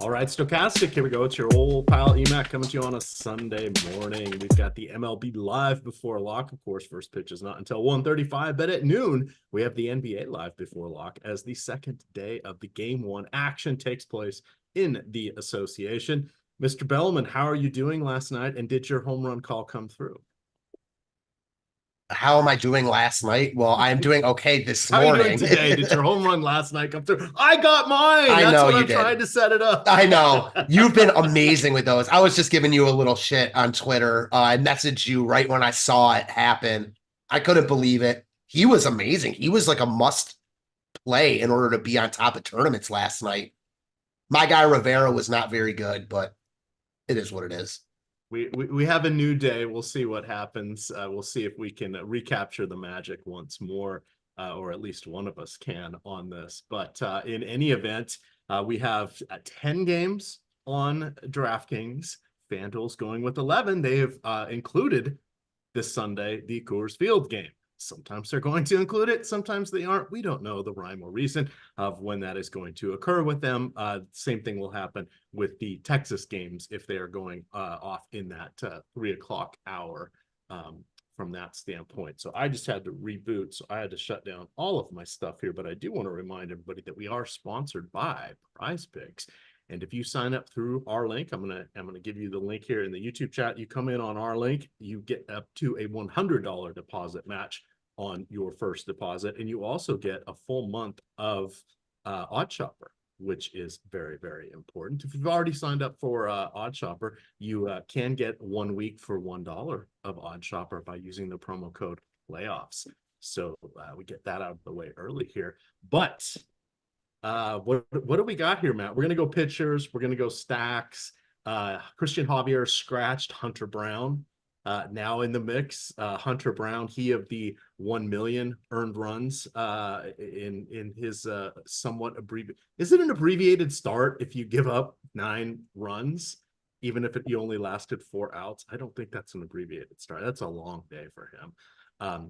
All right, Stochastic, here we go. It's your old pal EMac coming to you on a Sunday morning. We've got the MLB live before lock. Of course, first pitch is not until 1:35, but at noon, we have the NBA live before lock as the second day of the Game 1 action takes place in the association. Mr. Belman, how are you doing last night, and did your home run call come through? How am I doing last night? Well, I'm doing okay this How are you doing morning. today? Did your home run last night come through? I got mine. I That's know what you I'm did. trying to set it up. I know. You've been amazing with those. I was just giving you a little shit on Twitter. I messaged you right when I saw it happen. I couldn't believe it. He was amazing. He was like a must play in order to be on top of tournaments last night. My guy Rivera was not very good, but it is what it is. We have a new day. We'll see what happens. We'll see if we can recapture the magic once more, or at least one of us can on this. But in any event, we have 10 games on DraftKings. FanDuel's going with 11. They have included this Sunday the Coors Field game. Sometimes they're going to include it, sometimes they aren't. We don't know the rhyme or reason of when that is going to occur with them. Same thing will happen with the Texas games if they are going off in that 3 o'clock hour from that standpoint. So I just had to reboot. So I had to shut down all of my stuff here. But I do want to remind everybody that we are sponsored by Prize Picks. And if you sign up through our link, I'm gonna give you the link here in the YouTube chat. You come in on our link, you get up to a $100 deposit match on your first deposit, and you also get a full month of Odd Shopper, which is very, very important. If you've already signed up for Odd Shopper, you can get 1 week for $1 of Odd Shopper by using the promo code playoffs. So we get that out of the way early here. But what do we got here, Matt? We're gonna go pitchers. We're gonna go stacks. Christian Javier scratched Hunter Brown. Now in the mix, Hunter Brown, he of the 1 million earned runs in his somewhat abbreviated. Is it an abbreviated start if you give up 9 runs, even if you only lasted 4 outs? I don't think that's an abbreviated start. That's a long day for him.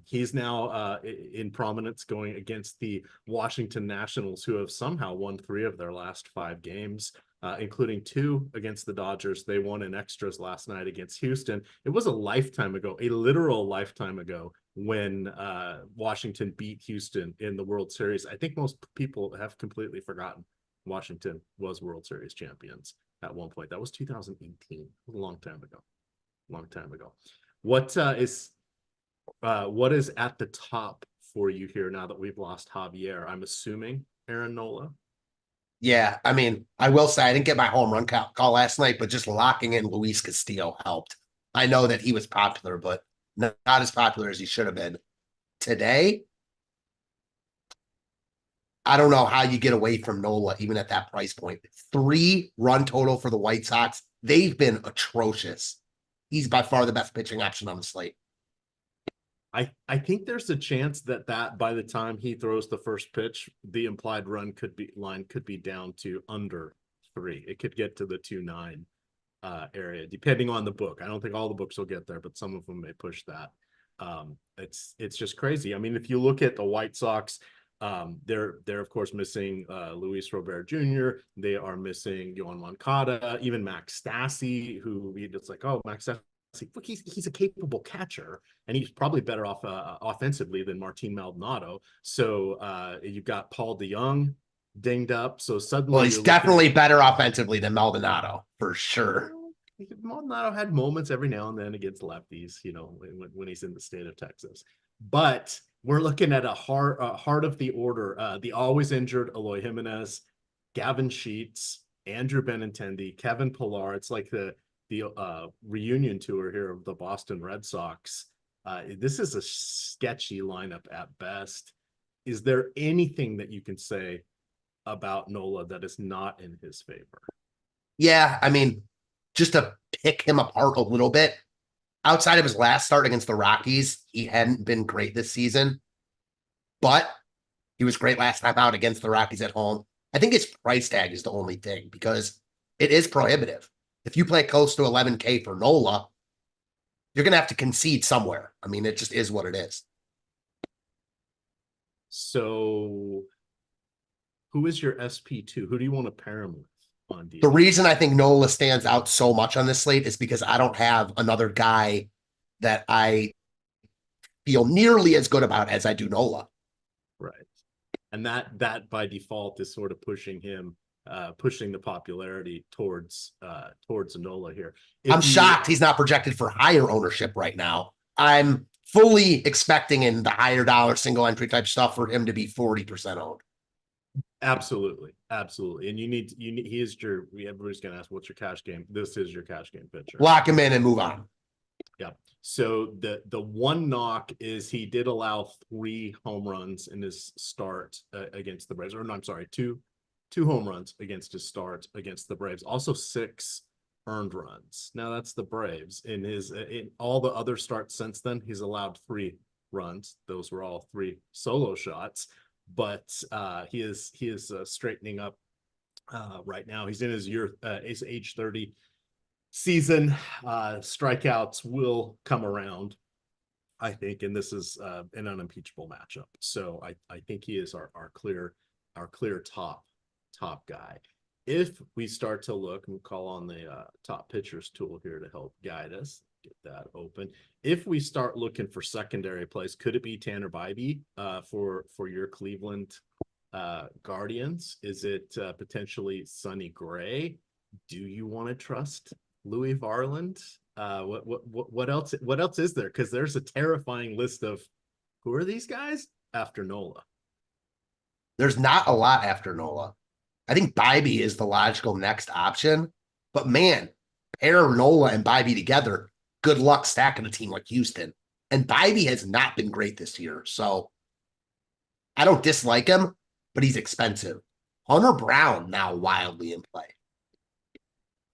He's now in prominence going against the Washington Nationals, who have somehow won 3 of their last 5 games, including 2 against the Dodgers. They won in extras last night against Houston. It was a lifetime ago, a literal lifetime ago, when Washington beat Houston in the World Series. I think most people have completely forgotten Washington was World Series champions at one point. That was 2018, a long time ago. Long time ago. What is at the top for you here now that we've lost Javier? I'm assuming Aaron Nola. Yeah, I mean, I will say I didn't get my home run call last night, but just locking in Luis Castillo helped. I know that he was popular, but not as popular as he should have been. Today, I don't know how you get away from Nola, even at that price point. 3 run total for the White Sox. They've been atrocious. He's by far the best pitching option on the slate. I think there's a chance that by the time he throws the first pitch, the implied line could be down to under 3. It could get to the 2.9 area, depending on the book. I don't think all the books will get there, but some of them may push that. It's just crazy. I mean, if you look at the White Sox, they're of course missing Luis Robert Jr. They are missing Yohan Moncada, even Max Stassi, who it's like, oh, Max Stassi. Look, he's a capable catcher, and he's probably better off offensively than Martin Maldonado. So you've got Paul DeJong dinged up. So suddenly, well, he's definitely better offensively than Maldonado for sure. Maldonado had moments every now and then against lefties, when he's in the state of Texas. But we're looking at a heart of the order. The always injured Eloy Jimenez, Gavin Sheets, Andrew Benintendi, Kevin Pillar. It's like the reunion tour here of the Boston Red Sox. This is a sketchy lineup at best. Is there anything that you can say about Nola that is not in his favor? Yeah, I mean, just to pick him apart a little bit, outside of his last start against the Rockies, he hadn't been great this season, but he was great last time out against the Rockies at home. I think his price tag is the only thing, because it is prohibitive. If you play close to 11K for Nola, you're going to have to concede somewhere. I mean, it just is what it is. So who is your SP2? Who do you want to pair him with? on The DFS. reason I think Nola stands out so much on this slate is because I don't have another guy that I feel nearly as good about as I do Nola. Right. And that by default is sort of pushing him, pushing the popularity towards Nola here. I'm shocked he's not projected for higher ownership right now. I'm fully expecting in the higher dollar single entry type stuff for him to be 40% owned. Absolutely. And he is everybody's going to ask, what's your cash game? This is your cash game pitcher. Lock him in and move on. Yeah. So the one knock is he did allow 3 home runs in his start against the Braves. Or no, I'm sorry, two home runs against his start against the Braves. Also 6 earned runs. Now that's the Braves. In all the other starts since then, he's allowed 3 runs. Those were all 3 solo shots. But he is straightening up right now. He's in his age 30 season. Strikeouts will come around, I think, and this is an unimpeachable matchup. So I think he is our clear top guy. If we start to look, and we'll call on the top pitchers tool here to help guide us, get that open. If we start looking for secondary plays, could it be Tanner Bybee for your Cleveland Guardians? Is it potentially Sonny Gray? Do you want to trust Louis Varland? What else is there? Because there's a terrifying list of who are these guys after Nola. There's not a lot after Nola. I think Bybee is the logical next option, but man, pair Nola and Bybee together, good luck stacking a team like Houston. And Bybee has not been great this year, so I don't dislike him, but he's expensive. Hunter Brown now wildly in play.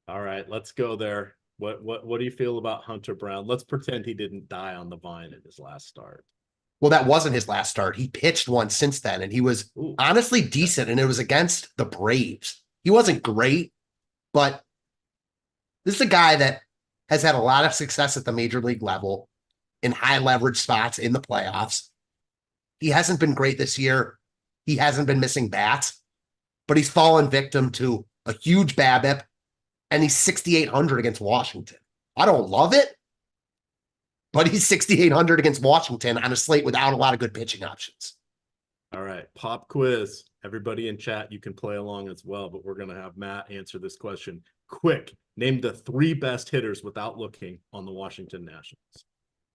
All right, let's go there. What do you feel about Hunter Brown? Let's pretend he didn't die on the vine in his last start. Well, that wasn't his last start. He pitched one since then, and he was honestly decent, and it was against the Braves. He wasn't great, but this is a guy that has had a lot of success at the major league level in high leverage spots in the playoffs. He hasn't been great this year. He hasn't been missing bats, but he's fallen victim to a huge BABIP, and he's 6,800 against Washington. I don't love it, but he's 6,800 against Washington on a slate without a lot of good pitching options. All right, pop quiz. Everybody in chat, you can play along as well, but we're going to have Matt answer this question. Quick, name the 3 best hitters without looking on the Washington Nationals.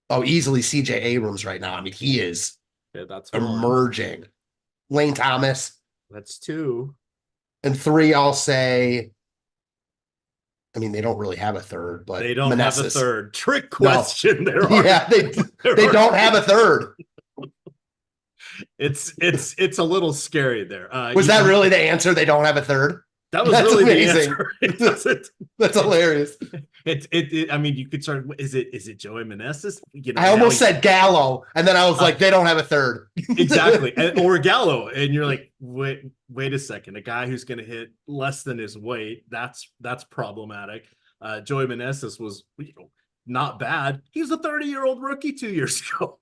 Oh, easily CJ Abrams right now. I mean, he is that's emerging. 1. Lane Thomas. That's 2. And 3, I'll say, I mean, they don't really have a third, but they don't Meneses. have a third. Trick question. No. They don't have a third. It's a little scary there. Was that really the answer? They don't have a third? That's really amazing. The answer. That's hilarious. I mean, you could start. Is it Joey Meneses? I almost said Gallo, and then I was like, they don't have a third. Exactly, or Gallo, and you're like, wait a second, a guy who's going to hit less than his weight. That's problematic. Joey Meneses was not bad. He was a 30-year-old rookie 2 years ago.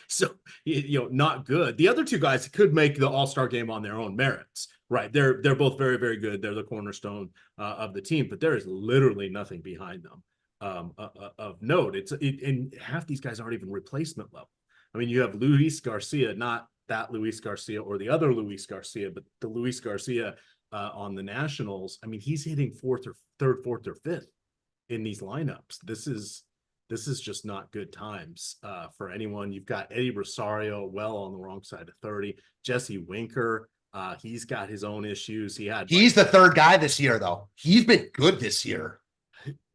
So not good. The other 2 guys could make the All-Star game on their own merits. Right. They're both very, very good. They're the cornerstone of the team, but there is literally nothing behind them of note. And half these guys aren't even replacement level. I mean, you have Luis Garcia, not that Luis Garcia or the other Luis Garcia, but the Luis Garcia on the Nationals. I mean, he's hitting fourth or fifth in these lineups. This is just not good times for anyone. You've got Eddie Rosario well on the wrong side of 30. Jesse Winker. He's got his own issues. He's the 3rd guy this year, though. He's been good this year.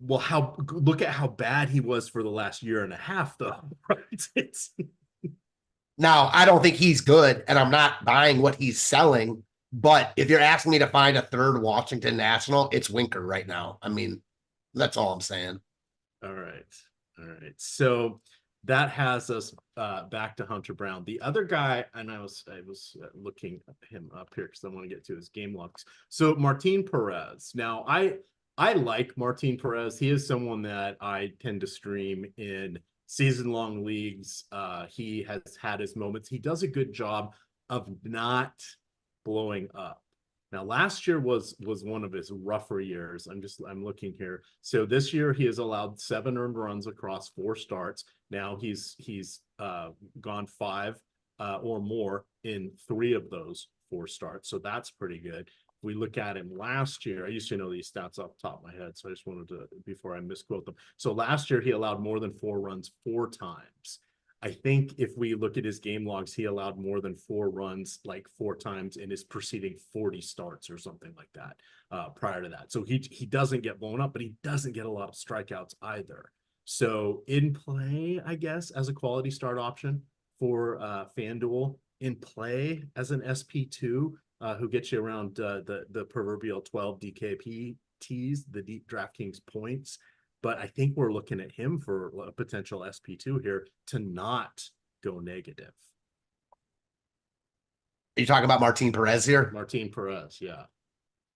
Well, look at how bad he was for the last year and a half, though. Right? Now, I don't think he's good, and I'm not buying what he's selling. But if you're asking me to find a 3rd Washington National, it's Winker right now. I mean, that's all I'm saying. All right. So that has us back to Hunter Brown. The other guy, and I was looking him up here because I want to get to his game logs. So Martin Perez. Now I like Martin Perez. He is someone that I tend to stream in season-long leagues. He has had his moments. He does a good job of not blowing up. Now, last year was one of his rougher years. I'm looking here. So this year he has allowed 7 earned runs across 4 starts. Now he's gone 5 or more in 3 of those 4 starts. So that's pretty good. We look at him last year. I used to know these stats off the top of my head, so I just wanted to, before I misquote them. So last year he allowed more than 4 runs 4 times. I think if we look at his game logs, he allowed more than 4 runs like 4 times in his preceding 40 starts or something like that prior to that. So he doesn't get blown up, but he doesn't get a lot of strikeouts either. So in play, I guess, as a quality start option for FanDuel, in play as an SP2 who gets you around the proverbial 12 DKPTs, the deep DraftKings points. But I think we're looking at him for a potential SP2 here to not go negative. Are you talking about Martin Perez here? Martin Perez, yeah.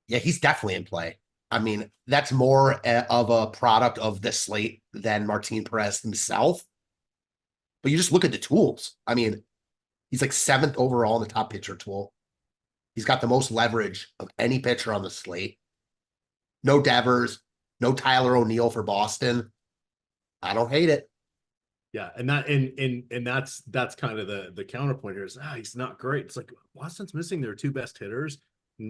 Yeah, he's definitely in play. I mean, that's more of a product of the slate than Martin Perez himself. But you just look at the tools. I mean, he's like 7th overall in the top pitcher tool. He's got the most leverage of any pitcher on the slate. No Devers, no Tyler O'Neill for Boston. I don't hate it. Yeah, and that's kind of the counterpoint here is he's not great. It's like Boston's missing their 2 best hitters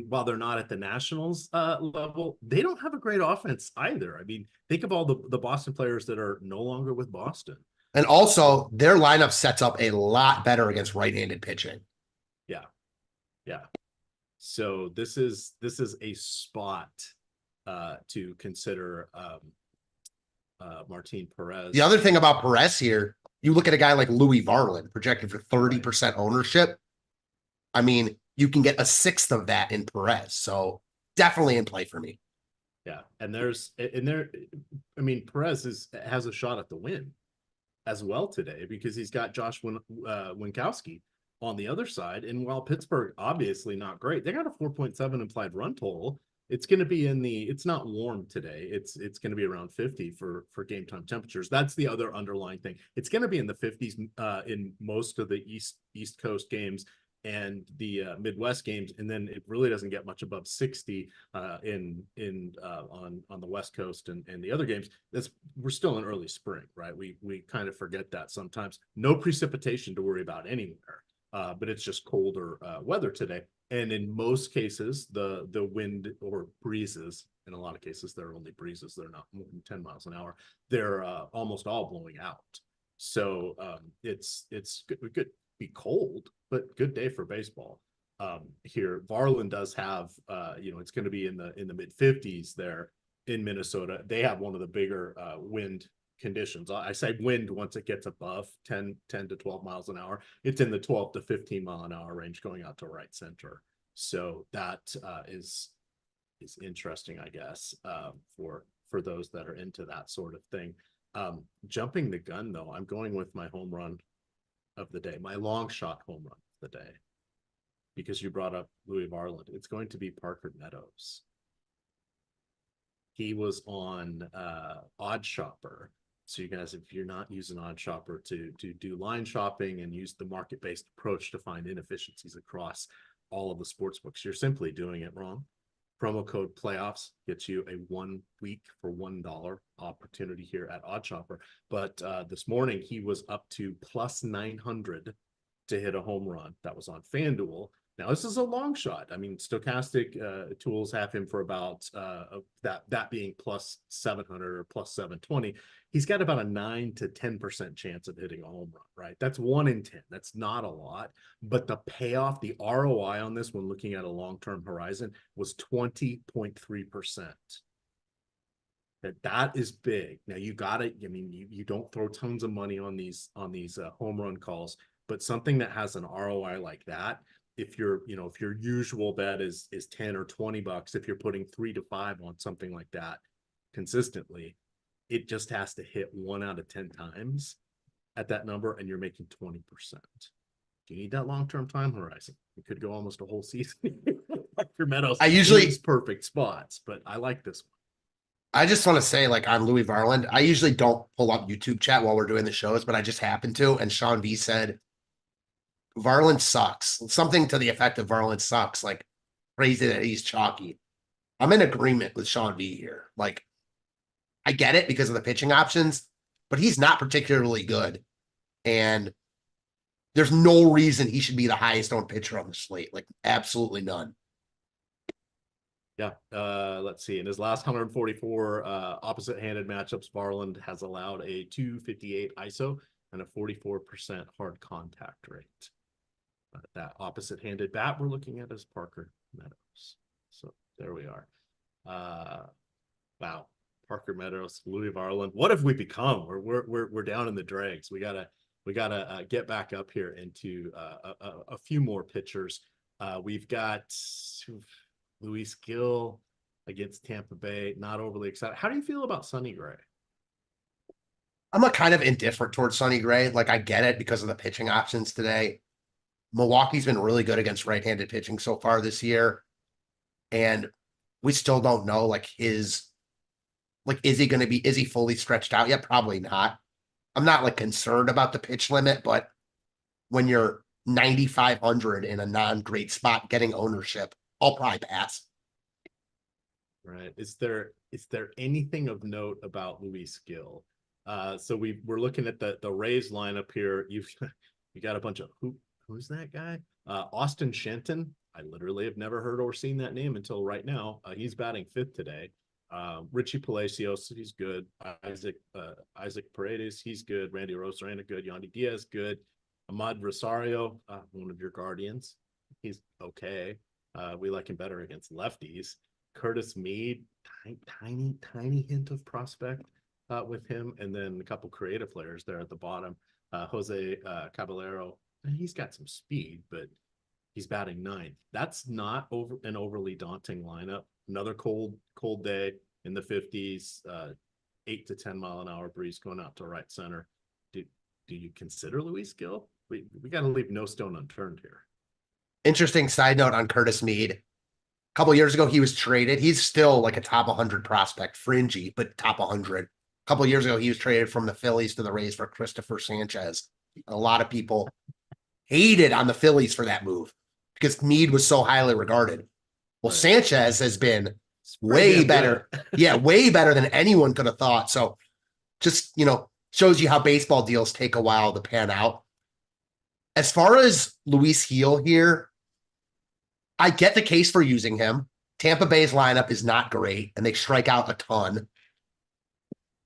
while they're not at the Nationals level. They don't have a great offense either. I mean, think of all the Boston players that are no longer with Boston. And also, their lineup sets up a lot better against right-handed pitching. Yeah, yeah. So this is a spot to consider Martin Perez. The other thing about Perez here, you look at a guy like Louis Varland, projected for 30% ownership. I mean, you can get a 1/6 of that in Perez. So definitely in play for me. Yeah. And I mean, Perez has a shot at the win as well today because he's got Josh Winkowski on the other side. And while Pittsburgh obviously not great, they got a 4.7 implied run total. It's going to be it's not warm today. It's going to be around 50 for game time temperatures. That's the other underlying thing. It's going to be in the 50s in most of the East Coast games and the Midwest games, and then it really doesn't get much above 60 on the West Coast and the other games. We're still in early spring, right? We kind of forget that sometimes. No precipitation to worry about anywhere, but it's just colder weather today. And in most cases, the wind or breezes, in a lot of cases, they're only breezes. They're not more than 10 miles an hour. They're almost all blowing out. So it's good. Be cold, but good day for baseball. Here, Varland does have, it's going to be in the mid 50s there in Minnesota. They have one of the bigger wind conditions. I say wind once it gets above 10 to 12 miles an hour. It's in the 12 to 15 mile an hour range going out to right center. So that is interesting, I guess, for those that are into that sort of thing. Jumping the gun, though, I'm going with my home run of the day, my long shot home run of the day, because you brought up Louis Varland. It's going to be Parker Meadows. He was on Odd Shopper. So you guys, if you're not using Odd Shopper to do line shopping and use the market-based approach to find inefficiencies across all of the sports books, you're simply doing it wrong. Promo code playoffs gets you a 1 week for $1 opportunity here at Odd Shopper. But this morning he was up to plus 900 to hit a home run. That was on FanDuel. Now this is a long shot. I mean, stochastic tools have him for about that being plus 700 or plus 720. He's got about a 9 to 10% chance of hitting a home run, right? That's 1 in 10. That's not a lot, but the payoff, the ROI on this when looking at a long-term horizon was 20.3%. That is big. Now you got it. I mean, you don't throw tons of money on these home run calls, but something that has an ROI like that, if your usual bet is 10 or 20 bucks, if you're putting 3 to 5 on something like that consistently, it just has to hit 1 out of 10 times at that number, and you're making 20%. Do you need that long-term time horizon? It could go almost a whole season. Your Meadows, I usually perfect spots, but I like this one. I just want to say, like on Louis Varland, I usually don't pull up YouTube chat while we're doing the shows, but I just happened to, and Sean V said, Varland sucks. Something to the effect of Varland sucks. Like, crazy that he's chalky. I'm in agreement with Sean V here. Like, I get it because of the pitching options, but he's not particularly good. And there's no reason he should be the highest owned pitcher on the slate. Like, absolutely none. Yeah. Let's see. In his last 144 opposite-handed matchups, Varland has allowed a 258 ISO and a 44% hard contact rate. That opposite-handed bat we're looking at is Parker Meadows. So there we are. Wow. Parker Meadows, Louis Varland. What have we become? We're down in the dregs. We gotta get back up here into a few more pitchers. We've got Luis Gill against Tampa Bay. Not overly excited. How do you feel about Sonny Gray? I'm a kind of indifferent towards Sonny Gray. Like, I get it because of the pitching options today. Milwaukee's been really good against right-handed pitching so far this year. And we still don't know, like, is he fully stretched out yet? Probably not. I'm not like concerned about the pitch limit, but when you're 9,500 in a non-great spot getting ownership, I'll probably pass. Right. Is there anything of note about Luis Gill? So we're looking at the Rays lineup here. You got a bunch of who's that guy? Austin Shenton. I literally have never heard or seen that name until right now. He's batting fifth today. Richie Palacios, he's good. Isaac Paredes, he's good. Randy Rosarena, good. Yandy Diaz, good. Ahmad Rosario, one of your guardians, he's okay. We like him better against lefties. Curtis Mead, tiny hint of prospect with him, and then a couple creative players there at the bottom. Jose Caballero, he's got some speed, but he's batting ninth. That's not an overly daunting lineup. Another cold day in the 50s, 8 to 10 mile an hour breeze going out to right center. Do you consider Luis Gill? We got to leave no stone unturned here. Interesting side note on Curtis Mead. A couple years ago, he was traded. He's still like a top 100 prospect, fringy, but top 100. A couple years ago, he was traded from the Phillies to the Rays for Christopher Sanchez. A lot of people hated on the Phillies for that move because Mead was so highly regarded. Well, right. Sanchez has been way better. Yeah, way better than anyone could have thought. So just, shows you how baseball deals take a while to pan out. As far as Luis Gil here, I get the case for using him. Tampa Bay's lineup is not great, and they strike out a ton.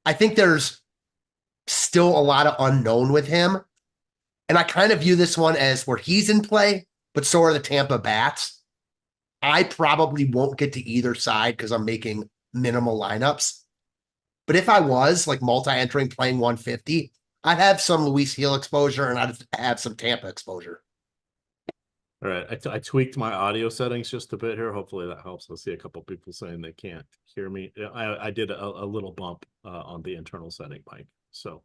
I think there's still a lot of unknown with him. And I kind of view this one as where he's in play, but so are the Tampa bats. I probably won't get to either side because I'm making minimal lineups. But if I was like multi-entering playing 150, I'd have some Luis Gil exposure and I'd have some Tampa exposure. All right. I tweaked my audio settings just a bit here. Hopefully that helps. I see a couple people saying they can't hear me. I did a little bump on the internal setting mic. So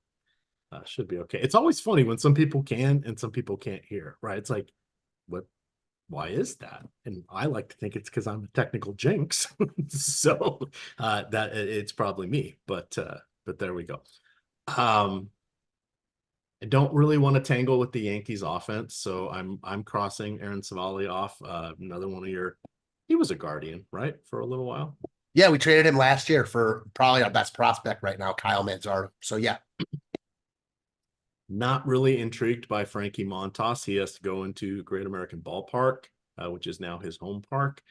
should be okay. It's always funny when some people can and some people can't hear, right? It's like, why is that? And I like to think it's because I'm a technical jinx. So that it's probably me, but there we go. I don't really want to tangle with the Yankees offense, so I'm crossing Aaron Savali off. Another one of he was a guardian, right, for a little while. Yeah, we traded him last year for probably our best prospect right now, Kyle Manzardo. So yeah. Not really intrigued by Frankie Montas. He has to go into Great American Ballpark, which is now his home park.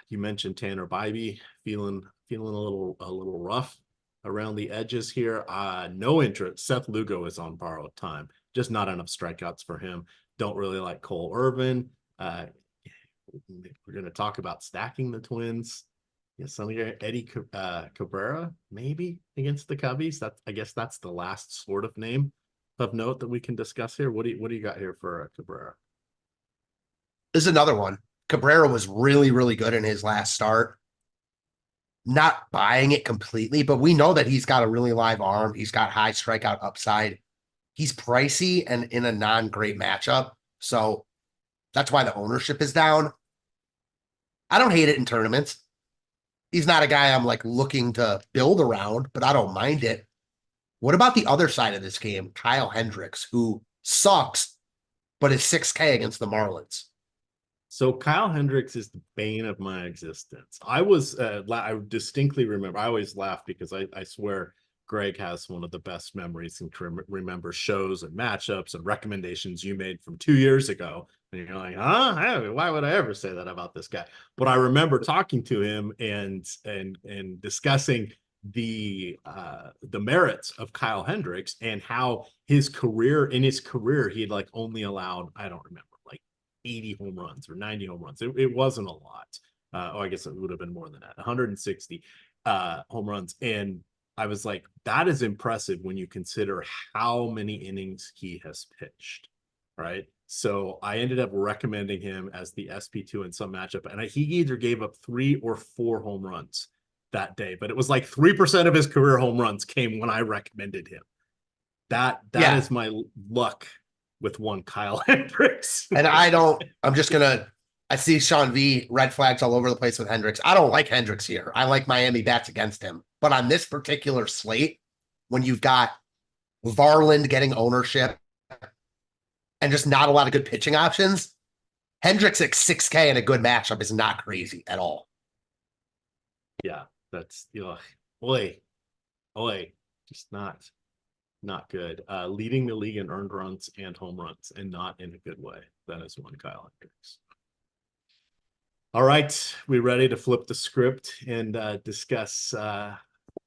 You mentioned Tanner Bybee, feeling a little rough around the edges here. No interest. Seth Lugo is on borrowed time. Just not enough strikeouts for him. Don't really like Cole Irvin. We're going to talk about stacking the Twins. Yeah, Eddie Cabrera, maybe against the Cubbies. I guess that's the last sort of name of note that we can discuss here. What do you got here for Cabrera? This is another one. Cabrera was really, really good in his last start. Not buying it completely, but we know that he's got a really live arm. He's got high strikeout upside. He's pricey and in a non-great matchup. So that's why the ownership is down. I don't hate it in tournaments. He's not a guy I'm like looking to build around, but I don't mind it. What about the other side of this game? Kyle Hendricks, who sucks, but is 6K against the Marlins. So Kyle Hendricks is the bane of my existence. I distinctly remember, I always laugh because I swear Greg has one of the best memories and can remember shows and matchups and recommendations you made from 2 years ago. And you're like, huh? Why would I ever say that about this guy? But I remember talking to him and discussing the merits of Kyle Hendricks and how in his career he had like only allowed, I don't remember, like 80 home runs or 90 home runs. It wasn't a lot. I guess it would have been more than that, 160 home runs. And I was like, that is impressive when you consider how many innings he has pitched, right? So I ended up recommending him as the SP2 in some matchup, and he either gave up 3 or 4 home runs that day, but it was like 3% of his career home runs came when I recommended him. That is my luck with one Kyle Hendricks. And I see Sean V red flags all over the place with Hendricks. I don't like Hendricks here. I like Miami bats against him. But on this particular slate, when you've got Varland getting ownership and just not a lot of good pitching options, Hendricks at 6K in a good matchup is not crazy at all. Yeah, that's just not good. Leading the league in earned runs and home runs, and not in a good way. That is one Kyle Hendricks. All right, we ready to flip the script and discuss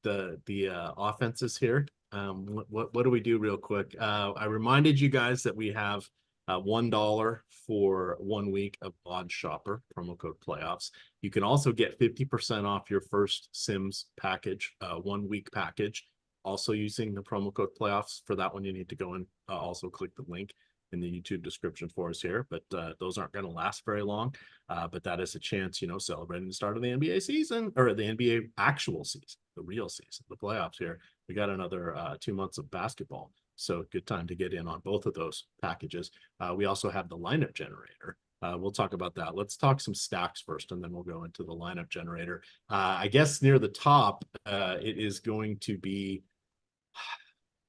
the offenses here. What do we do real quick? I reminded you guys that we have $1 for 1 week of Odd Shopper, promo code playoffs. You can also get 50% off your first Sims package, 1 week package, also using the promo code playoffs. For that one, you need to go and also click the link in the YouTube description for us here, but those aren't going to last very long. But that is a chance, celebrating the start of the NBA season, or the NBA actual season, the real season, the playoffs here. We got another 2 months of basketball, so good time to get in on both of those packages. We also have the lineup generator. We'll talk about that. Let's talk some stacks first, and then we'll go into the lineup generator. I guess near the top, it is going to be.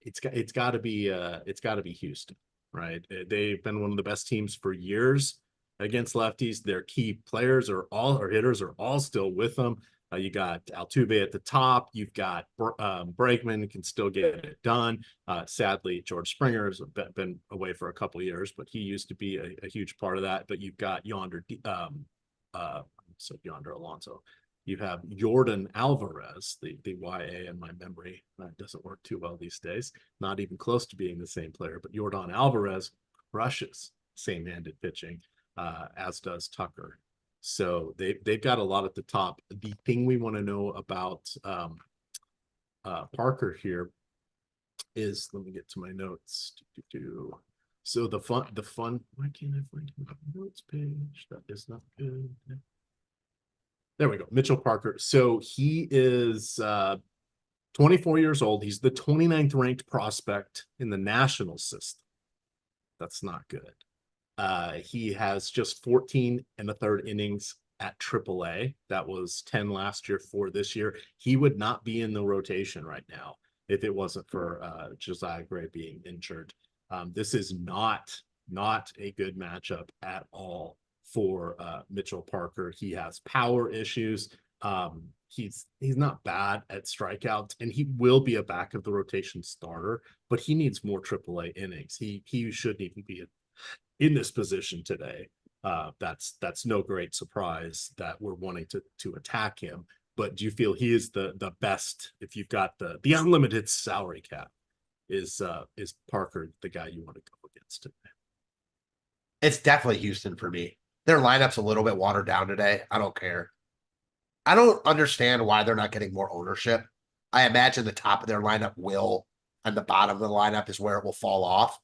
It's got to be Houston. Right, they've been one of the best teams for years against lefties. Their key players hitters are all still with them. You got Altuve at the top. You've got Bregman can still get it done. Sadly, George Springer has been away for a couple of years, but he used to be a huge part of that. But you've got Yonder Alonso. You have Jordan Alvarez, the YA in my memory. That doesn't work too well these days. Not even close to being the same player, but Jordan Alvarez crushes same-handed pitching, as does Tucker. So they've got a lot at the top. The thing we want to know about Parker here is, let me get to my notes. So the fun, why can't I find my notes page? That is not good. There we go. Mitchell Parker. So he is 24 years old. He's the 29th ranked prospect in the national system. That's not good. He has just 14 1/3 innings at AAA. That was 10 last year, 4 this year. He would not be in the rotation right now if it wasn't for Josiah Gray being injured. This is not a good matchup at all for Mitchell Parker. He has power issues. He's not bad at strikeouts, and he will be a back of the rotation starter, but he needs more AAA innings. He shouldn't even be in this position today. That's no great surprise that we're wanting to attack him. But do you feel he is the best if you've got the unlimited salary cap? Is Parker the guy you want to go against today? It's definitely Houston for me. Their lineup's a little bit watered down today. I don't care. I don't understand why they're not getting more ownership. I imagine the top of their lineup will, and the bottom of the lineup is where it will fall off.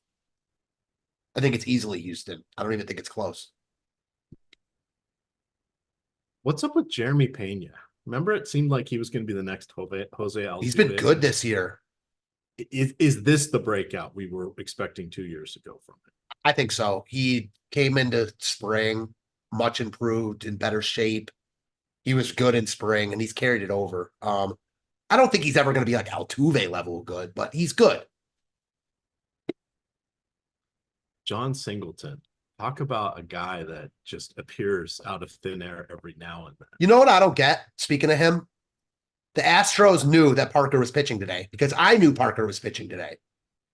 I think it's easily Houston. I don't even think it's close. What's up with Jeremy Pena? Remember, it seemed like he was going to be the next Jose Altuve. He's been good this year. Is this the breakout we were expecting 2 years ago from him? I think so. He came into spring much improved, in better shape. He was good in spring, and he's carried it over. I don't think he's ever going to be like Altuve level good, but he's good. John Singleton Talk about a guy that just appears out of thin air every now and then. You know what I don't get? Speaking of him, the Astros knew that Parker was pitching today because I knew Parker was pitching today.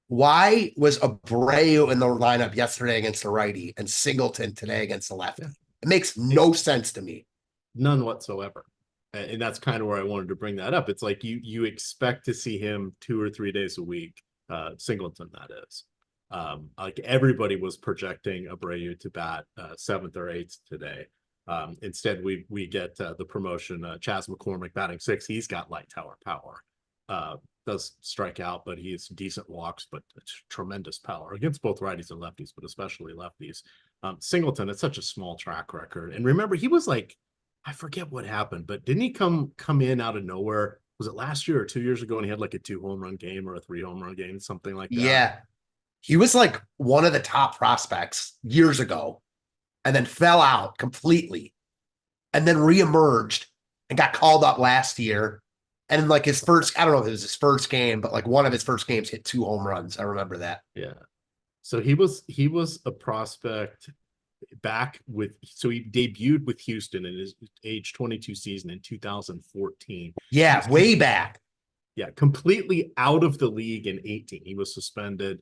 Why was Abreu in the lineup yesterday against the righty and Singleton today against the lefty? It makes no sense to me. None whatsoever. And that's kind of where I wanted to bring that up. It's like you expect to see him 2 or 3 days a week, Singleton, that is. Like everybody was projecting Abreu to bat 7th or 8th today. Instead, we get the promotion, Chas McCormick batting 6th. He's got light tower power. Does strike out, but he's decent walks, but tremendous power against both righties and lefties, but especially lefties. Singleton, it's such a small track record. And remember, he was like, I forget what happened, but didn't he come in out of nowhere? Was it last year or 2 years ago? And he had like a 2 home run game or a 3 home run game, something like that. Yeah. He was like one of the top prospects years ago and then fell out completely and then reemerged and got called up last year. And like his first, I don't know if it was his first game, but like one of his first games hit 2 home runs. I remember that. Yeah. So he was a prospect back with, so he debuted with Houston in his age 22 season in 2014. Yeah, way back. Yeah, completely out of the league in 18. He was suspended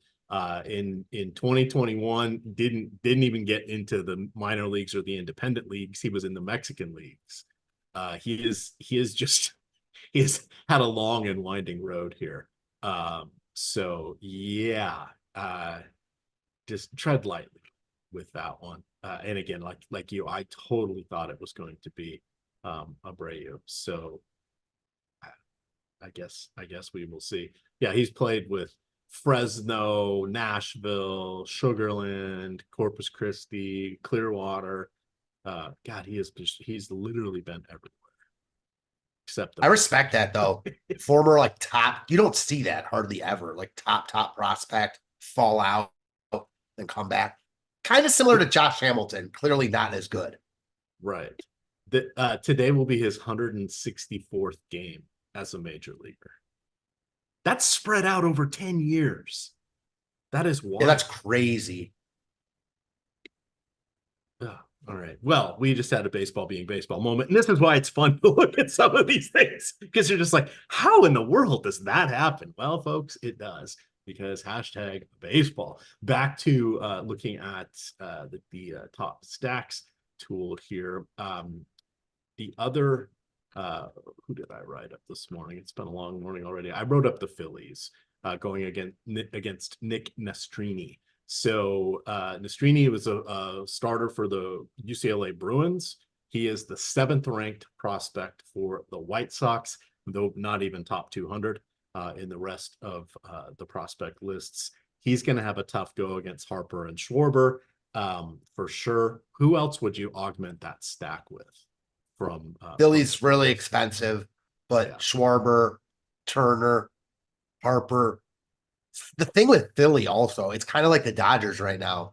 in 2021. Didn't even get into the minor leagues or the independent leagues. He was in the Mexican leagues. He has had a long and winding road here. So yeah, just tread lightly with that one. And again, like you, I totally thought it was going to be Abreu. So I guess we will see. Yeah, he's played with Fresno, Nashville, Sugarland, Corpus Christi, Clearwater. God, he's literally been everywhere. Except I respect that though. Former like top, you don't see that hardly ever. Like top prospect, fall out, and come back. Kind of similar to Josh Hamilton, clearly not as good. Right. Today will be his 164th game as a major leaguer. That's spread out over 10 years. That is wild. Yeah, that's crazy. Oh, all right. Well, we just had a baseball being baseball moment. And this is why it's fun to look at some of these things, because you're just like, how in the world does that happen? Well, folks, it does, because hashtag baseball. Back to looking at the top stacks tool here. The other, who did I write up this morning? It's been a long morning already. I wrote up the Phillies going against Nick Nastrini. So Nastrini was a starter for the UCLA Bruins. He is the 7th ranked prospect for the White Sox, though not even top 200 in the rest of the prospect lists. He's going to have a tough go against Harper and Schwarber for sure. Who else would you augment that stack with? From Philly's really expensive, but yeah. Schwarber, Turner, Harper. The thing with Philly also, it's kind of like the Dodgers right now.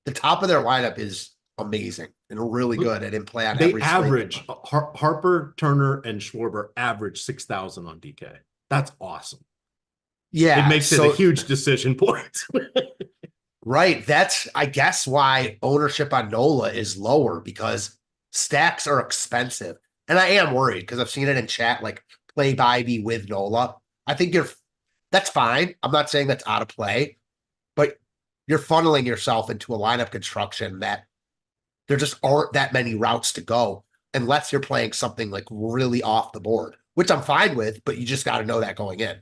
The top of their lineup is amazing and really good. I didn't play on every average. Harper, Turner, and Schwarber average 6,000 on DK. That's awesome. Yeah, it makes it a huge decision point. Right. That's, I guess, why ownership on Nola is lower, because stacks are expensive. And I am worried because I've seen it in chat, like play Bybee with Nola. I think that's fine. I'm not saying that's out of play, but you're funneling yourself into a lineup construction that there just aren't that many routes to go unless you're playing something like really off the board, which I'm fine with, but you just got to know that going in.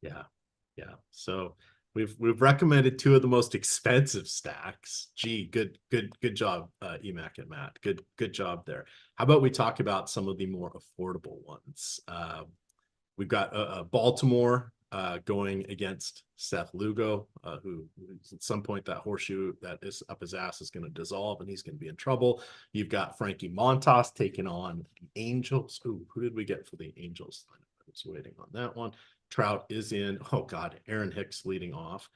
Yeah. Yeah. So we've recommended 2 of the most expensive stacks. Gee, good job, EMac and Matt. Good job there. How about we talk about some of the more affordable ones? We've got Baltimore going against Seth Lugo, who at some point that horseshoe that is up his ass is going to dissolve and he's going to be in trouble. You've got Frankie Montas taking on the Angels. Ooh, who did we get for the Angels? I was waiting on that one. Trout is in. Oh God, Aaron Hicks leading off.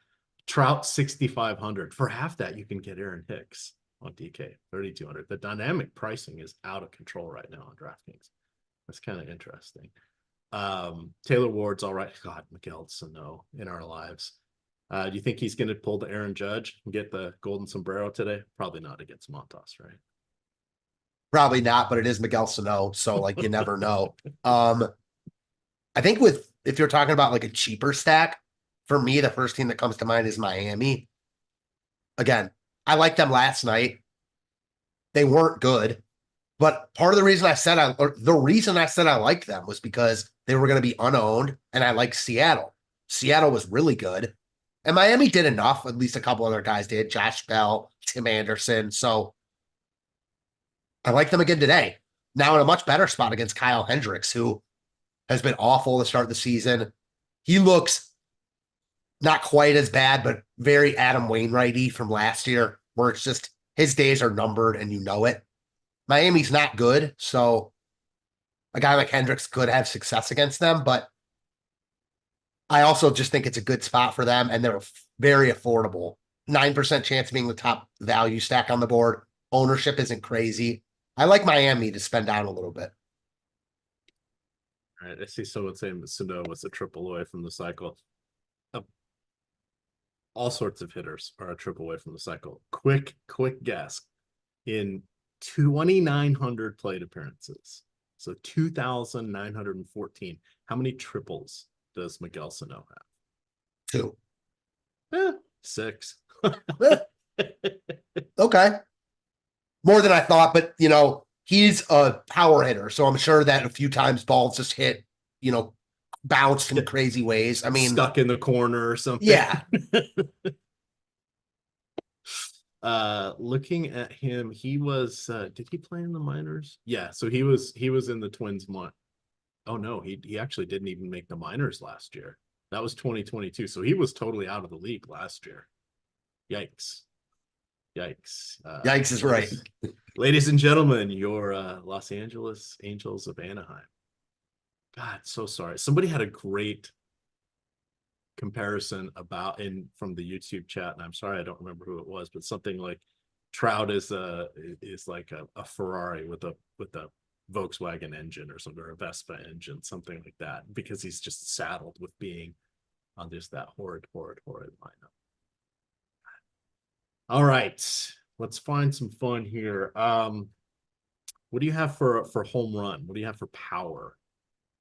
Trout 6,500. For half that, you can get Aaron Hicks on DK 3,200. The dynamic pricing is out of control right now on DraftKings. That's kind of interesting. Taylor Ward's all right. God, Miguel Sano in our lives. Do you think he's going to pull the Aaron Judge and get the golden sombrero today? Probably not against Montas, right? Probably not, but it is Miguel Sano, so like you never know. I think if you're talking about like a cheaper stack, for me, the first team that comes to mind is Miami. Again, I liked them last night. They weren't good, but part of the reason I said I liked them was because they were going to be unowned, and I liked Seattle. Seattle was really good, and Miami did enough. At least a couple other guys did. Josh Bell, Tim Anderson. So I like them again today. Now in a much better spot against Kyle Hendricks, who has been awful to start the season. He looks not quite as bad, but very Adam Wainwright-y from last year, where it's just his days are numbered and you know it. Miami's not good, so a guy like Hendricks could have success against them, but I also just think it's a good spot for them, and they're very affordable. 9% chance of being the top value stack on the board. Ownership isn't crazy. I like Miami to spend down a little bit. All right, I see someone saying that Sano was a triple away from the cycle. All sorts of hitters are a triple away from the cycle. Quick guess. In 2,900 plate appearances, so 2,914, how many triples does Miguel Sano have? 2. 6. Okay. More than I thought, but, he's a power hitter, so I'm sure that a few times balls just hit, bounced in crazy ways. I mean, stuck in the corner or something. Yeah. Looking at him, he was did he play in the minors? Yeah, so he was in the Twins oh no, he actually didn't even make the minors last year. That was 2022. So he was totally out of the league last year. Yikes. Yikes is right. Ladies and gentlemen, your Los Angeles Angels of Anaheim. God, so sorry. Somebody had a great comparison from the YouTube chat, and I'm sorry I don't remember who it was, but something like Trout is like a Ferrari with a Volkswagen engine or something, or a Vespa engine, something like that, because he's just saddled with being on just that horrid lineup. All right, let's find some fun here. What do you have for home run? What do you have for power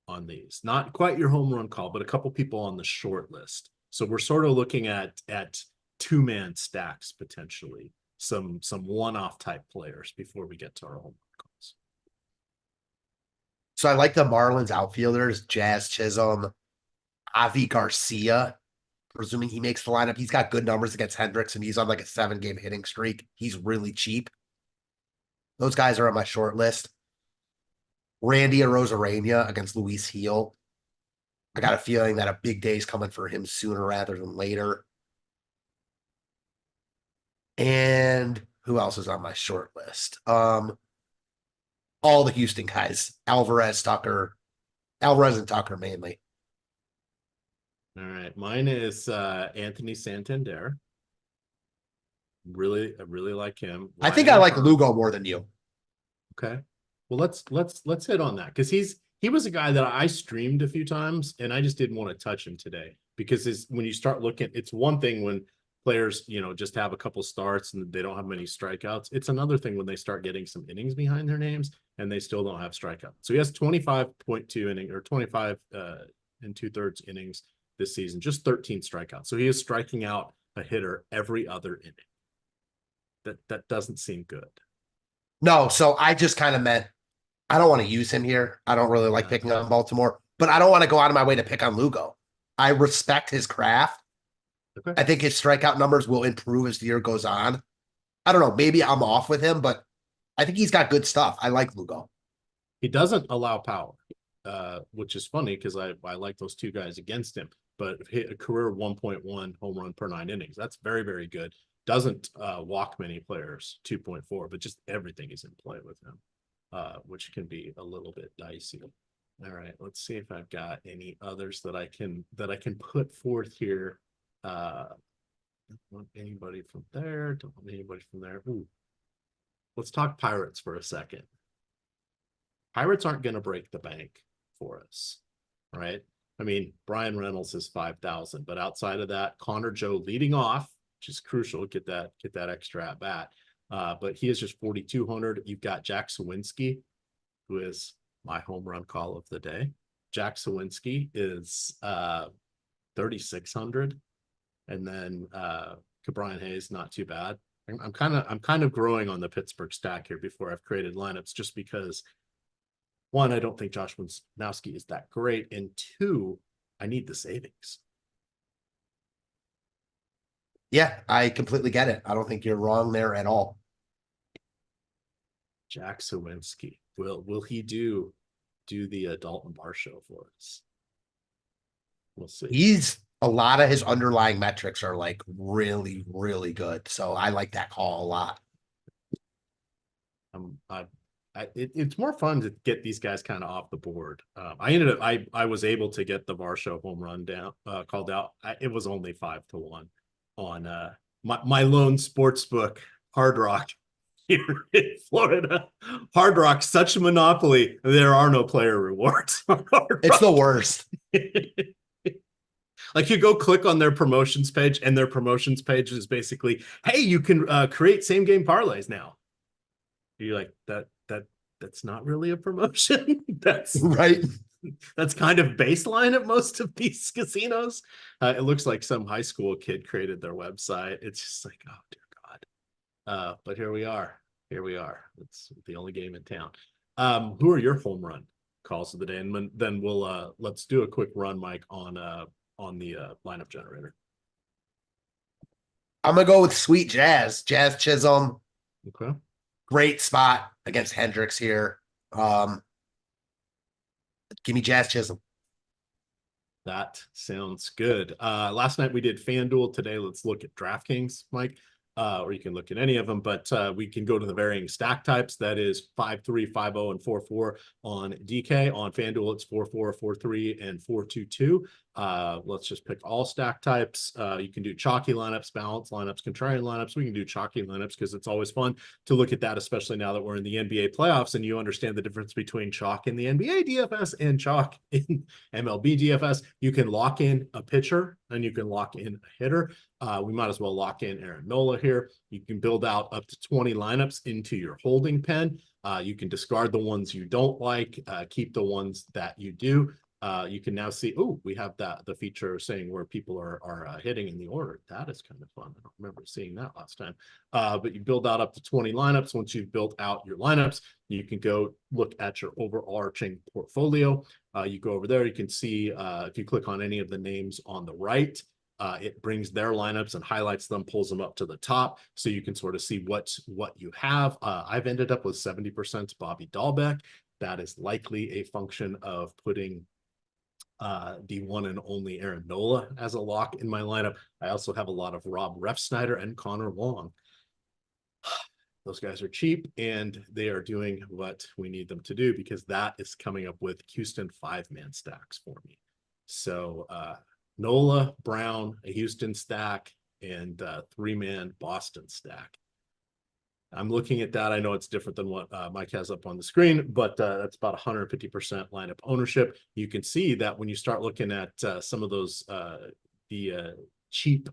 on these? Not quite your home run call, but a couple people on the short list. So we're sort of looking at two-man stacks potentially, some one-off type players before we get to our home run calls. So I like the Marlins outfielders, Jazz Chisholm, Avi Garcia. Presuming he makes the lineup. He's got good numbers against Hendricks, and he's on like a 7-game hitting streak. He's really cheap. Those guys are on my short list. Randy Arozarena against Luis Gil. I got a feeling that a big day is coming for him sooner rather than later. And who else is on my short list? All the Houston guys. Alvarez and Tucker mainly. All right. Mine is Anthony Santander. I really like him. I think I like Lugo more than you. Okay. Well, let's hit on that, because he was a guy that I streamed a few times, and I just didn't want to touch him today, because when you start looking, it's one thing when players, just have a couple starts and they don't have many strikeouts. It's another thing when they start getting some innings behind their names and they still don't have strikeouts. So he has 25.2 inning or 25 and 2/3 innings this season, just 13 strikeouts. So he is striking out a hitter every other inning. That doesn't seem good. No, so I just kind of meant I don't want to use him here. I don't really like picking on Baltimore, but I don't want to go out of my way to pick on Lugo. I respect his craft. Okay. I think his strikeout numbers will improve as the year goes on. I don't know. Maybe I'm off with him, but I think he's got good stuff. I like Lugo. He doesn't allow power, which is funny because I like those two guys against him, but hit a career 1.1 home run per 9 innings. That's very, very good. Doesn't walk many players, 2.4, but just everything is in play with him, which can be a little bit dicey. All right, let's see if I've got any others that I can put forth here. Don't want anybody from there. Don't want anybody from there. Ooh. Let's talk Pirates for a second. Pirates aren't going to break the bank for us, right? I mean, Brian Reynolds is 5,000, but outside of that, Connor Joe leading off, which is crucial. Get that extra at bat. But he is just 4,200. You've got Jack Sawinski, who is my home run call of the day. Jack Sawinski is 3,600, and then Brian Hayes, not too bad. I'm kind of growing on the Pittsburgh stack here before I've created lineups, just because one, I don't think Josh Wisnowski is that great, and two, I need the savings. Yeah, I completely get it. I don't think you're wrong there at all. Jack Sawinski, will he do the Dalton Bar show for us? We'll see. A lot of his underlying metrics are like really, really good. So I like that call a lot. It's more fun to get these guys kind of off the board. I was able to get the Varsho home run down called out. It was only 5-1 on my lone sports book, Hard Rock, here in Florida. Hard Rock, such a monopoly. There are no player rewards. It's the worst. Like, you go click on their promotions page, and their promotions page is basically, hey, you can create same game parlays now. You're like, that's not really a promotion. That's right. That's kind of baseline at most of these casinos. It looks like some high school kid created their website. It's just like, oh dear God. But here we are. It's the only game in town. Who are your home run calls of the day? And then we'll let's do a quick run, Mike, on the lineup generator. I'm gonna go with Sweet Jazz Chisholm. Okay. Great spot against Hendricks here. Give me Jazz Chisholm. That sounds good. Last night we did FanDuel. Today let's look at DraftKings, Mike. Or you can look at any of them, but we can go to the varying stack types. That is 5-3, 5-0, and 4-4 on DK. On FanDuel, it's 4-4, 4-3, and 4-2-2. Let's just pick all stack types. You can do chalky lineups, balanced lineups, contrarian lineups. We can do chalky lineups because it's always fun to look at that, especially now that we're in the NBA playoffs and you understand the difference between chalk in the NBA DFS and chalk in MLB DFS. You can lock in a pitcher and you can lock in a hitter. We might as well lock in Aaron Nola here. You can build out up to 20 lineups into your holding pen. You can discard the ones you don't like, keep the ones that you do. You can now see, we have the feature saying where people are hitting in the order. That is kind of fun. I don't remember seeing that last time. But you build out up to 20 lineups. Once you've built out your lineups, you can go look at your overarching portfolio. You go over there, you can see if you click on any of the names on the right, it brings their lineups and highlights them, pulls them up to the top, so you can sort of see what you have. I've ended up with 70% Bobby Dahlbeck. That is likely a function of putting the one and only Aaron Nola as a lock in my lineup. I also have a lot of Rob Refsnyder and Connor Wong. Those guys are cheap and they are doing what we need them to do, because that is coming up with Houston 5-man stacks for me. So Nola, Brown, a Houston stack, and 3-man Boston stack. I'm looking at that. I know it's different than what Mike has up on the screen, but that's about 150% lineup ownership. You can see that when you start looking at some of those, the cheap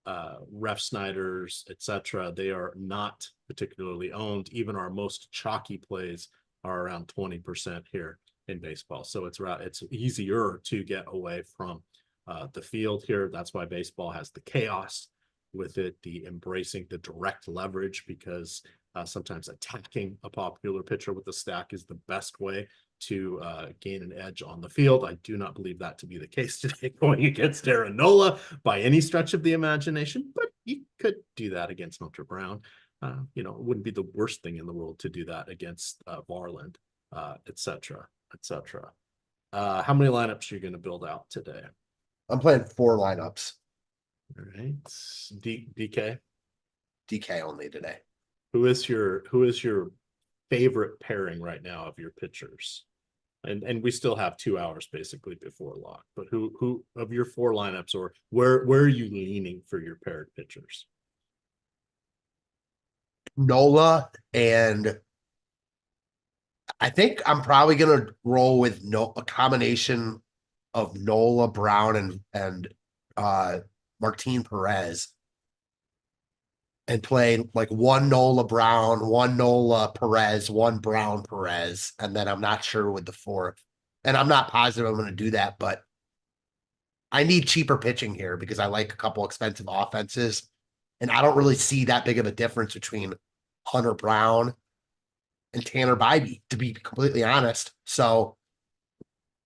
Refsnyders, etc., they are not particularly owned. Even our most chalky plays are around 20% here in baseball. So it's easier to get away from the field here. That's why baseball has the chaos with it, the embracing the direct leverage, because sometimes attacking a popular pitcher with a stack is the best way to gain an edge on the field. I do not believe that to be the case today going against Aaron Nola by any stretch of the imagination, but you could do that against Hunter Brown. It wouldn't be the worst thing in the world to do that against Varland, etc. How many lineups are you going to build out today? I'm playing 4 lineups. All right. DK only today. Who is your favorite pairing right now of your pitchers? And we still have 2 hours basically before lock, but who of your 4 lineups, or where are you leaning for your paired pitchers? Nola, and I think I'm probably gonna roll with a combination of Nola Brown and Martin Perez and play like one Nola Brown, one Nola Perez, one Brown Perez, and then I'm not sure with the fourth. And I'm not positive I'm going to do that, but I need cheaper pitching here because I like a couple expensive offenses. And I don't really see that big of a difference between Hunter Brown and Tanner Bybee, to be completely honest. So,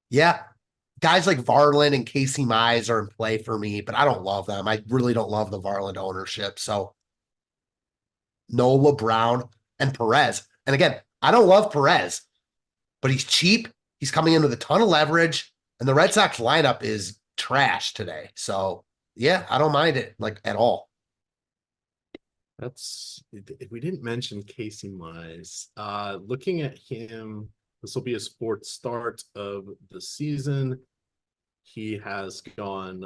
yeah, guys like Varland and Casey Mize are in play for me, but I don't love them. I really don't love the Varland ownership. So, Nola Brown and Perez. And again, I don't love Perez, but he's cheap. He's coming in with a ton of leverage, and the Red Sox lineup is trash today. So, yeah, I don't mind it like at all. We didn't mention Casey Mize. Looking at him, this will be his fourth start of the season. He has gone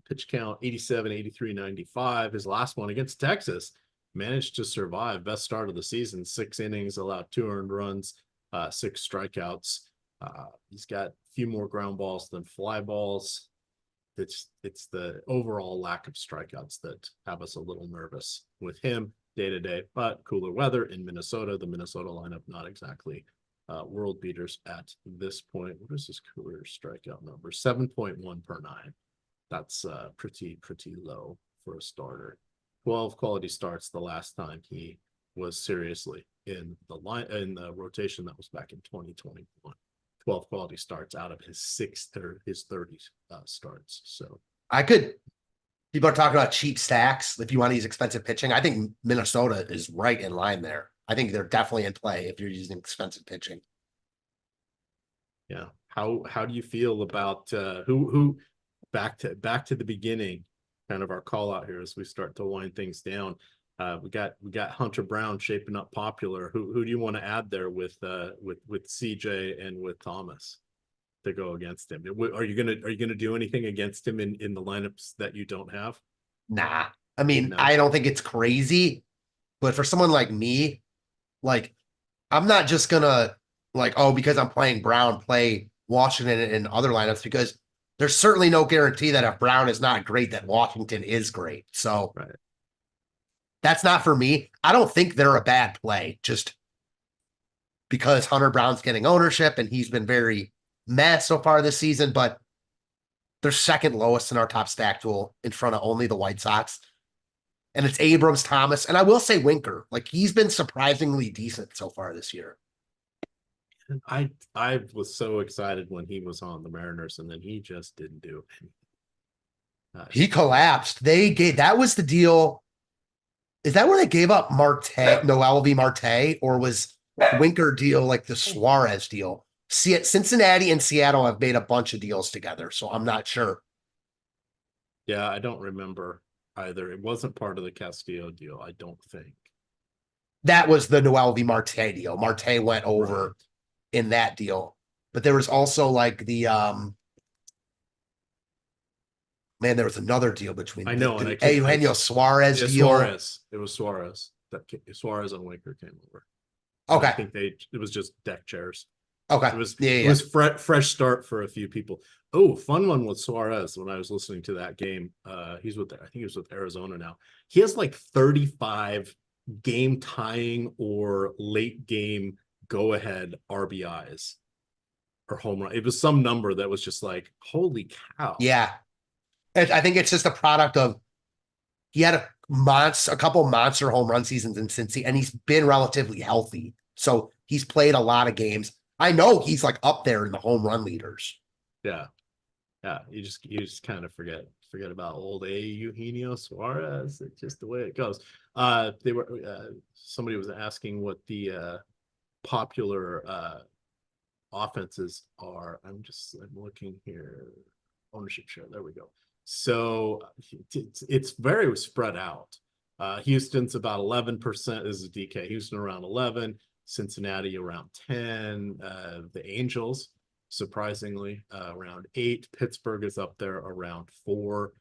pitch count 87, 83, 95. His last one against Texas managed to survive. Best start of the season, 6 innings, allowed 2 earned runs, 6 strikeouts. He's got a few more ground balls than fly balls. It's the overall lack of strikeouts that have us a little nervous with him day to day, but cooler weather in Minnesota. The Minnesota lineup not exactly world beaters at this point. What is his career strikeout number? 7.1 per 9. That's pretty low for a starter. 12 quality starts the last time he was seriously in the rotation. That was back in 2021. 12 quality starts out of his 30 starts. So people are talking about cheap stacks. If you want to use expensive pitching, I think Minnesota is right in line there. I think they're definitely in play if you're using expensive pitching. Yeah. How do you feel about who back to the beginning, kind of our call out here as we start to wind things down? We got Hunter Brown shaping up popular. Who do you want to add there with CJ and with Thomas to go against him? Are you gonna do anything against him in the lineups that you don't have? Nah. I mean, No. I don't think it's crazy, but for someone like me, like I'm not just gonna because I'm playing Brown, play Washington and other lineups, because there's certainly no guarantee that if Brown is not great, that Washington is great. So Right. That's not for me. I don't think they're a bad play just because Hunter Brown's getting ownership and he's been very meh so far this season, but they're second lowest in our top stack tool in front of only the White Sox. And it's Abrams, Thomas, and I will say Winker. Like, he's been surprisingly decent so far this year. I was so excited when he was on the Mariners, and then he just didn't do anything. He collapsed. That was the deal. Is that where they gave up Noel V. Marte, or was Winker deal like the Suarez deal? See, Cincinnati and Seattle have made a bunch of deals together, so I'm not sure. Yeah, I don't remember either. It wasn't part of the Castillo deal, I don't think. That was the Noel V. Marte deal. Marte went over in that deal. But there was also like the there was another deal between Eugenio Suarez deal. Suarez. It was Suarez. Suarez and Winker came over. Okay. I think it was just deck chairs. Okay. It was fresh start for a few people. Oh, fun one with Suarez when I was listening to that game. I think he was with Arizona now. He has like 35 game tying or late game go ahead RBIs or home run. It was some number that was just like, holy cow. Yeah. I think it's just a product of he had a couple monster home run seasons in Cincy, and he's been relatively healthy. So he's played a lot of games. I know he's like up there in the home run leaders. Yeah. Yeah. You just kind of forget about old Eugenio Suarez. It's just the way it goes. Somebody was asking what the popular offenses are. I'm looking here. Ownership share. There we go. So it's very spread out. Houston's about 11%. This is DK. Houston around 11. Cincinnati around 10. The Angels, surprisingly, around 8. Pittsburgh is up there around 4.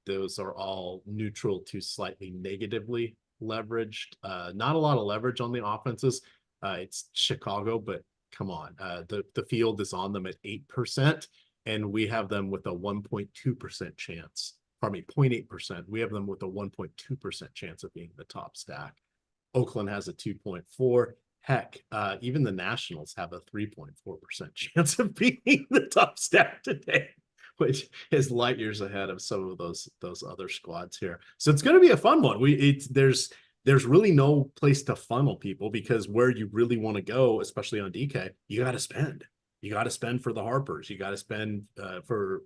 Those are all neutral to slightly negatively leveraged. Not a lot of leverage on the offenses. It's Chicago, but come on. The field is on them at 8%. and we have them with a 1.2% chance. Pardon me, 0.8%. We have them with a 1.2% chance of being the top stack. Oakland has a 2.4. Heck, even the Nationals have a 3.4% chance of being the top stack today, which is light years ahead of some of those other squads here. So it's going to be a fun one. There's really no place to funnel people, because where you really want to go, especially on DK, you got to spend. You got to spend for the Harpers. You got to spend for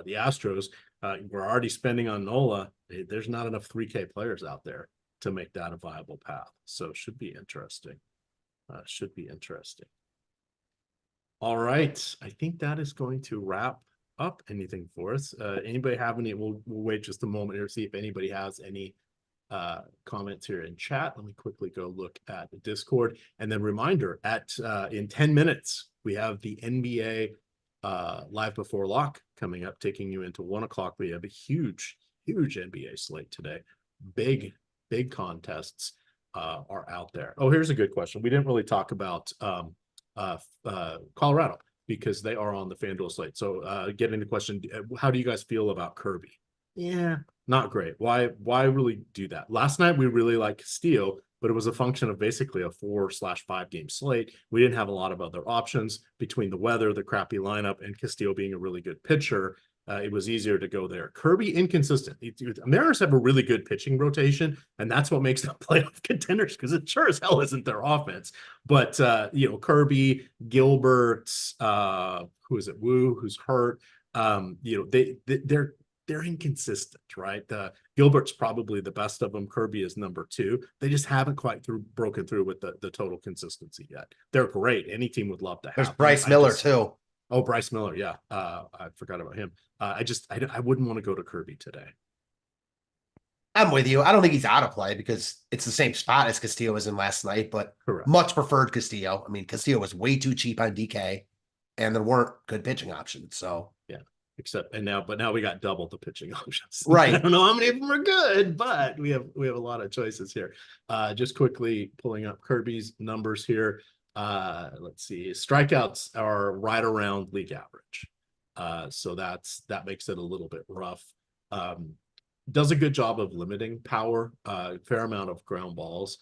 the Astros. We're already spending on Nola. There's not enough 3K players out there to make that a viable path. So it should be interesting. All right. I think that is going to wrap up anything for us. Anybody have any? We'll wait just a moment here to see if anybody has any comments here in chat. Let me quickly go look at the Discord, and then reminder, in 10 minutes we have the NBA live before lock coming up, taking you into 1 o'clock. We have a huge NBA slate today. Big contests are out there. Oh, here's a good question. We didn't really talk about Colorado, because they are on the FanDuel slate. So getting the question, how do you guys feel about Kirby? Yeah, not great. Why really do that? Last night we really liked Castillo, but it was a function of basically a 4/5 game slate. We didn't have a lot of other options between the weather, the crappy lineup, and Castillo being a really good pitcher. It was easier to go there. Kirby, inconsistent. Mariners have a really good pitching rotation, and that's what makes them playoff contenders, because it sure as hell isn't their offense. But Kirby, Gilbert, who is it? Wu, who's hurt. They're inconsistent, right? Gilbert's probably the best of them. Kirby is number 2. They just haven't quite broken through with the total consistency yet. They're great. Any team would love to have. There's Bryce Miller too. Oh, Bryce Miller. Yeah. I forgot about him. I wouldn't want to go to Kirby today. I'm with you. I don't think he's out of play, because it's the same spot as Castillo was in last night, but Correct. Much preferred Castillo. I mean, Castillo was way too cheap on DK, and there weren't good pitching options. So yeah. But now we got double the pitching options. Right. I don't know how many of them are good, but we have a lot of choices here. Just quickly pulling up Kirby's numbers here. Let's see. Strikeouts are right around league average. So that makes it a little bit rough. Does a good job of limiting power, fair amount of ground balls.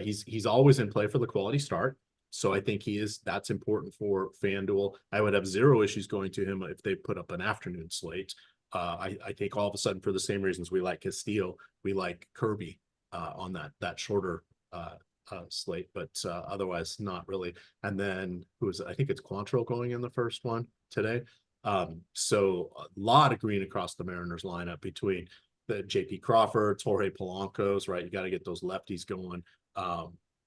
He's always in play for the quality start. So I think that's important for FanDuel. I would have zero issues going to him if they put up an afternoon slate. I think all of a sudden, for the same reasons we like Castillo, we like Kirby on that shorter slate, but otherwise not really. And then I think it's Quantrill going in the first one today. So a lot of green across the Mariners lineup between the JP Crawford, Jorge Polanco's, right? You got to get those lefties going.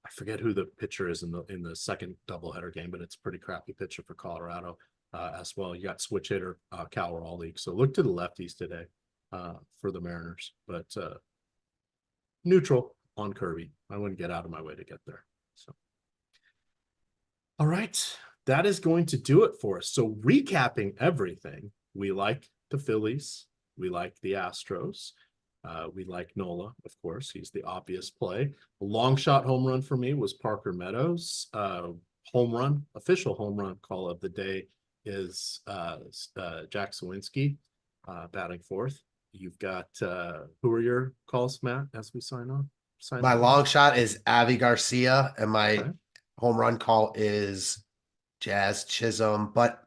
I forget who the pitcher is in the second doubleheader game, but it's a pretty crappy pitcher for Colorado as well. You got switch hitter Cal Raleigh. So look to the lefties today for the Mariners, but neutral on Kirby. I wouldn't get out of my way to get there. So, all right, that is going to do it for us. So recapping everything, we like the Phillies, we like the Astros. We like Nola, of course. He's the obvious play. A long shot home run for me was Parker Meadows. Official home run call of the day is Jack Sawinski batting fourth. You've got who are your calls, Matt, as we sign on? My long shot is Avi Garcia, and my home run call is Jazz Chisholm, but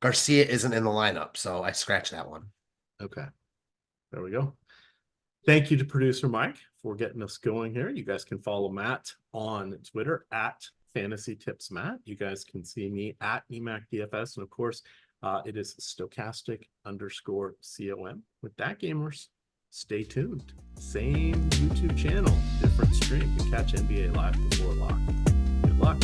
Garcia isn't in the lineup, so I scratched that one. Okay. There we go. Thank you to producer Mike for getting us going here. You guys can follow Matt on Twitter at Fantasy Tips Matt. You guys can see me at EMac DFS. And of course, it is stochastic_COM. With that, gamers, stay tuned. Same YouTube channel, different stream. You can catch NBA live before lock. Good luck.